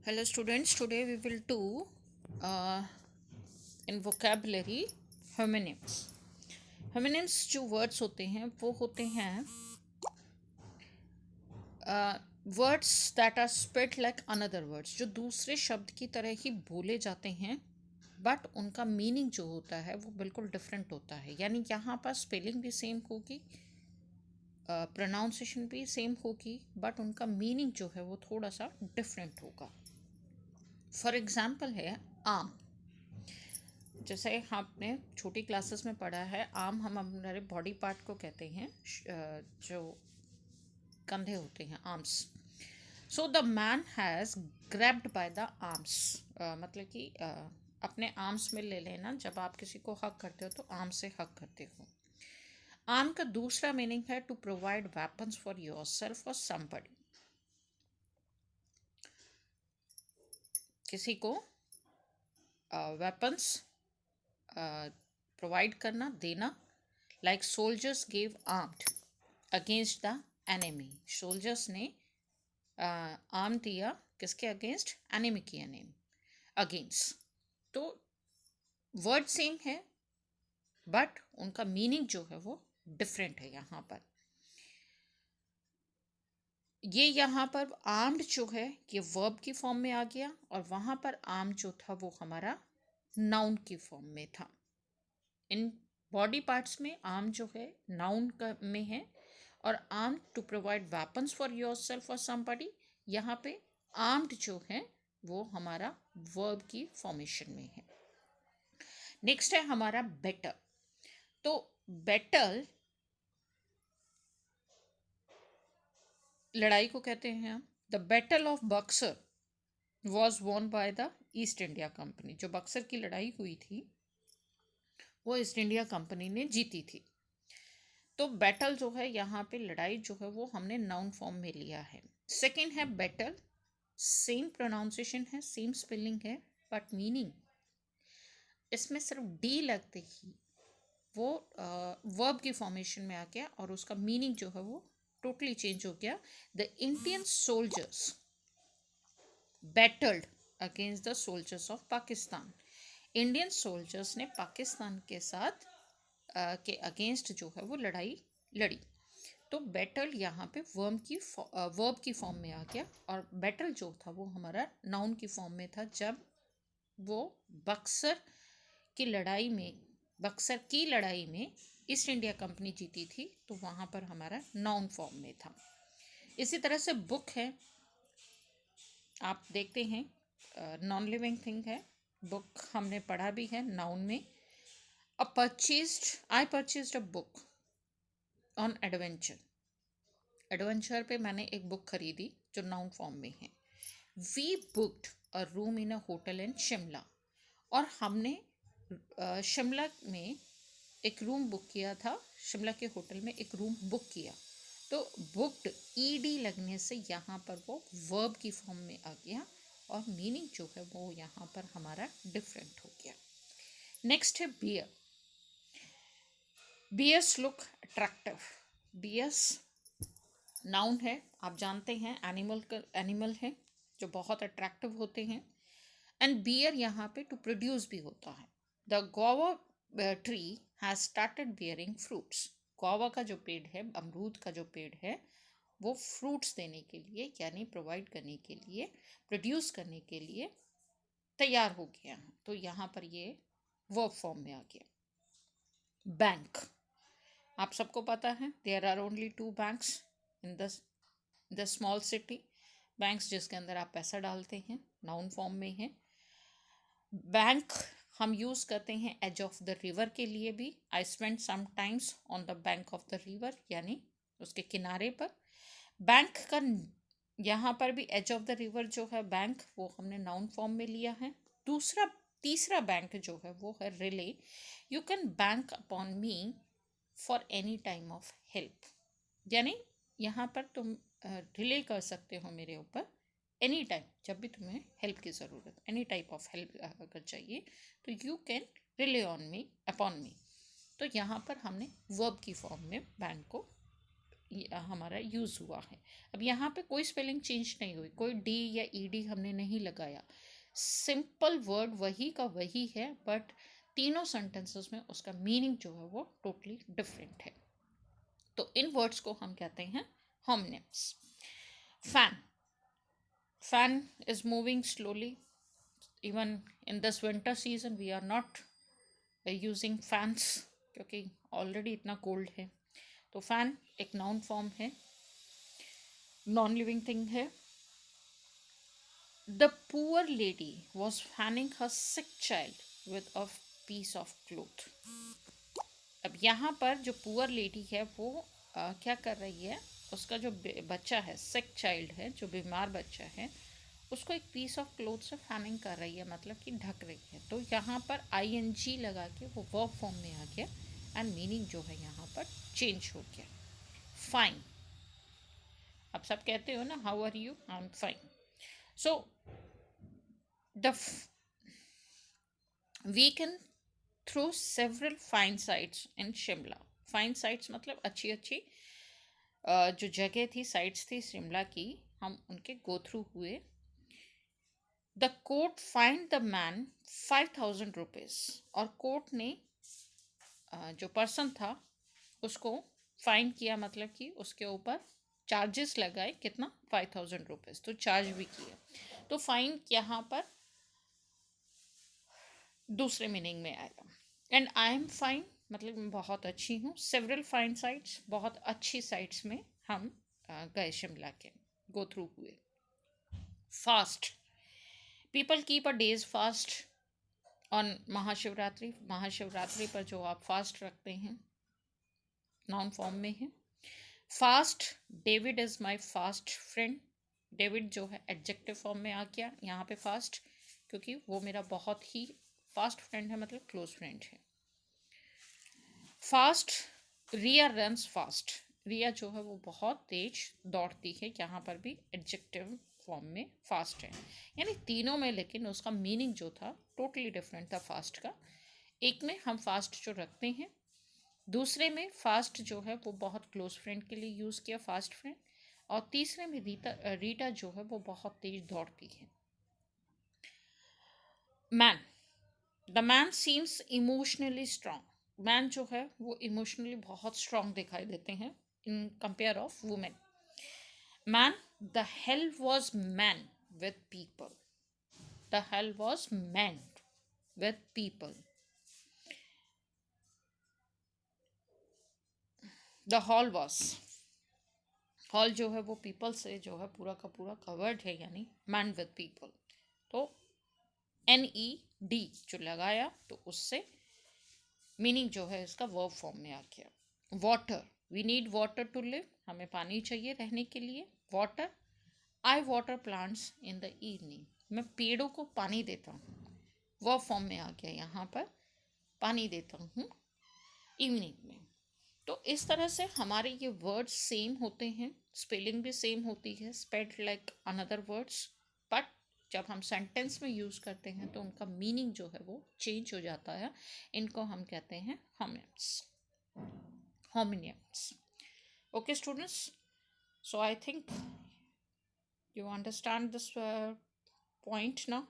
Hello students, today we will do uh, in vocabulary homonyms. Homonyms जो words होते हैं वो होते हैं words that are spelled like another words, जो दूसरे शब्द की तरह ही बोले जाते हैं बट उनका मीनिंग जो होता है वो बिल्कुल डिफरेंट होता है. यानी यहाँ पर स्पेलिंग भी सेम होगी, प्रोनाउंसिएशन भी सेम होगी, बट उनका मीनिंग जो है वो थोड़ा सा डिफरेंट होगा. फॉर एग्जाम्पल है आम. जैसे हमने छोटी क्लासेस में पढ़ा है, आम हम हमारे बॉडी पार्ट को कहते हैं, जो कंधे होते हैं, arms. So the man has grabbed by the arms. मतलब कि अपने आर्म्स में ले लेना. जब आप किसी को हक करते हो तो आर्म से हक करते हो. आर्म का दूसरा मीनिंग है to provide weapons for yourself और समबडी. किसी को वेपन्स प्रोवाइड करना, देना. Like soldiers gave armed against the enemy. Soldiers ने आर्म दिया किसके अगेंस्ट? एनिमी की अगेंस्ट. तो वर्ड सेम है बट उनका मीनिंग जो है वो डिफरेंट है. यहाँ पर ये यहाँ पर आर्म्ड जो है ये वर्ब की फॉर्म में आ गया, और वहाँ पर आर्म जो था वो हमारा नाउन की फॉर्म में था. इन बॉडी पार्ट्स में आर्म जो है नाउन का में है, और arm to provide weapons for yourself और समबडी, यहाँ पे आर्म्ड जो है वो हमारा वर्ब की फॉर्मेशन में है. नेक्स्ट है हमारा बेटर. तो बैटल लड़ाई को कहते हैं हम. The battle of Buxar was won by the east India company. जो बक्सर की लड़ाई हुई थी वो ईस्ट इंडिया कंपनी ने जीती थी. तो बैटल जो है यहाँ पे लड़ाई जो है वो हमने नाउन फॉर्म में लिया है. सेकंड है बैटल. सेम प्रोनाउंसिएशन है, सेम स्पेलिंग है, बट मीनिंग इसमें सिर्फ डी लगते ही वो वर्ब की फॉर्मेशन में आ गया, और उसका मीनिंग जो है वो टोटली चेंज हो गया. The Indian soldiers battled against the soldiers of Pakistan. Indian soldiers ने पाकिस्तान के साथ के अगेंस्ट जो है वो लड़ाई लड़ी. तो बैटल यहाँ पे वर्ब की फॉर्म में आ गया, और बैटल जो था वो हमारा नाउन की फॉर्म में था. जब वो बक्सर की लड़ाई में बक्सर की लड़ाई में ईस्ट इंडिया कंपनी जीती थी, तो वहाँ पर हमारा नाउन फॉर्म में था. इसी तरह से बुक है, आप देखते हैं नॉन लिविंग थिंग है. बुक हमने पढ़ा भी है नाउन में. I purchased a book on adventure. Adventure पे मैंने एक बुक खरीदी जो नाउन फॉर्म में है. We booked a room in a hotel in Shimla. और हमने शिमला में एक रूम बुक किया था. शिमला के होटल में एक रूम बुक किया. तो बुक्ड ईडी लगने से यहाँ पर वो वर्ब की फॉर्म में आ गया, और मीनिंग जो है वो यहाँ पर हमारा डिफरेंट हो गया. नेक्स्ट है bear. Bears look attractive. Bears noun है, आप जानते हैं एनिमल है जो बहुत अट्रैक्टिव होते हैं. एंड बियर यहाँ पे टू प्रोड्यूस भी होता है. The guava tree has started bearing fruits. Guava का जो पेड़ है, अमरूद का जो पेड़ है, वो फ्रूट्स देने के लिए यानी प्रोवाइड करने के लिए, प्रोड्यूस करने के लिए तैयार हो गया है. तो यहाँ पर ये वर्ब फॉर्म में आ गया. बैंक. आप सबको पता है there are only 2 banks in the small city. Banks जिसके अंदर आप पैसा डालते हैं, नाउन फॉर्म में है. बैंक हम यूज़ करते हैं एज ऑफ द रिवर के लिए भी. I spend some times on the bank of the river, यानी उसके किनारे पर. बैंक का यहाँ पर भी एज ऑफ द रिवर जो है बैंक, वो हमने नाउन फॉर्म में लिया है. तीसरा बैंक जो है वो है relay. You can bank upon me for any time of help. यानी यहाँ पर तुम रिले कर सकते हो मेरे ऊपर एनी टाइम, जब भी तुम्हें हेल्प की ज़रूरत, एनी टाइप ऑफ हेल्प अगर चाहिए तो you can relay on me, upon मी. तो यहाँ पर हमने वर्ब की फॉर्म में बैंक को हमारा यूज़ हुआ है। अब यहाँ पे कोई स्पेलिंग चेंज नहीं हुई, कोई डी या ईडी हमने नहीं लगाया, सिंपल वर्ड वही का वही है, बट तीनों सेंटेंसेस में उसका मीनिंग जो है वो टोटली डिफरेंट है। तो इन वर्ड्स को हम कहते हैं homonyms. Fan, fan is moving slowly, even in this winter season we are not using fans, क्योंकि ऑलरेडी इतना कोल्ड है। तो फैन एक नाउन फॉर्म है, नॉन लिविंग थिंग है। The poor lady was fanning her sick child with a piece of cloth. अब यहाँ पर जो पुअर लेडी है वो क्या कर रही है, उसका जो बच्चा है, सिक चाइल्ड है, जो बीमार बच्चा है, उसको एक पीस ऑफ क्लोथ से फैनिंग कर रही है, मतलब कि ढक रही है। तो यहाँ पर ING लगा के वो वर्ब फॉर्म में आ गया एंड मीनिंग जो है यहाँ पर चेंज हो गया। फाइन, आप सब कहते हो ना, how are you, I am fine. So the we can through several fine sites in Shimla. Fine sites मतलब अच्छी अच्छी जो जगह थी, साइट्स थी शिमला की, हम उनके गो थ्रू हुए। The court find the man 5,000 rupees, और कोर्ट ने जो पर्सन था उसको फाइन किया, मतलब कि उसके ऊपर चार्जेस लगाए, कितना, 5,000 रुपीज़, तो चार्ज भी किया। तो फाइन यहाँ पर दूसरे मीनिंग में आएगा। एंड आई एम फाइन मतलब मैं बहुत अच्छी हूँ। सेवरल फाइन साइट्स, बहुत अच्छी साइट्स में हम गए शिमला के, गो थ्रू हुए। Fast, people keep a days fast on Mahashivratri, Mahashivratri पर जो आप फास्ट रखते हैं, नाउन फॉर्म में है। Fast, David is my fast friend, David जो है एडजेक्टिव फॉर्म में आ गया यहाँ पे फास्ट, क्योंकि वो मेरा बहुत ही फास्ट फ्रेंड है, मतलब क्लोज फ्रेंड है। फास्ट, रिया रन्स फास्ट, रिया जो है वो बहुत तेज दौड़ती है, यहाँ पर भी एडजेक्टिव फॉर्म में फास्ट है। यानी तीनों में लेकिन उसका मीनिंग जो था टोटली डिफरेंट था फास्ट का। एक में हम फास्ट जो रखते हैं, दूसरे में फास्ट जो है वो बहुत क्लोज फ्रेंड के लिए यूज़ किया, फास्ट फ्रेंड, और तीसरे में रीटा जो है वो बहुत तेज दौड़ती है। Man, the man seems emotionally strong, man जो है वो इमोशनली बहुत स्ट्रांग दिखाई देते हैं in compare of women. Man, the hell was man with people, the hell was man with people. The hall was, hall जो है वो पीपल से जो है पूरा का पूरा कवर्ड है, यानी मैन विथ पीपल। तो NED जो लगाया तो उससे मीनिंग जो है इसका वर्ब फॉर्म में आ गया। Water, we need water to live, हमें पानी चाहिए रहने के लिए। Water, I water plants in the evening, मैं पेड़ों को पानी देता हूँ, वर्ब फॉर्म में आ गया यहाँ पर, पानी देता हूँ इवनिंग में। तो इस तरह से हमारे ये वर्ड्स सेम होते हैं, स्पेलिंग भी सेम होती है, spelled like another words, but जब हम सेंटेंस में यूज़ करते हैं तो उनका मीनिंग जो है वो चेंज हो जाता है। इनको हम कहते हैं homonyms, homonyms. Okay students, so I think you understand this point now.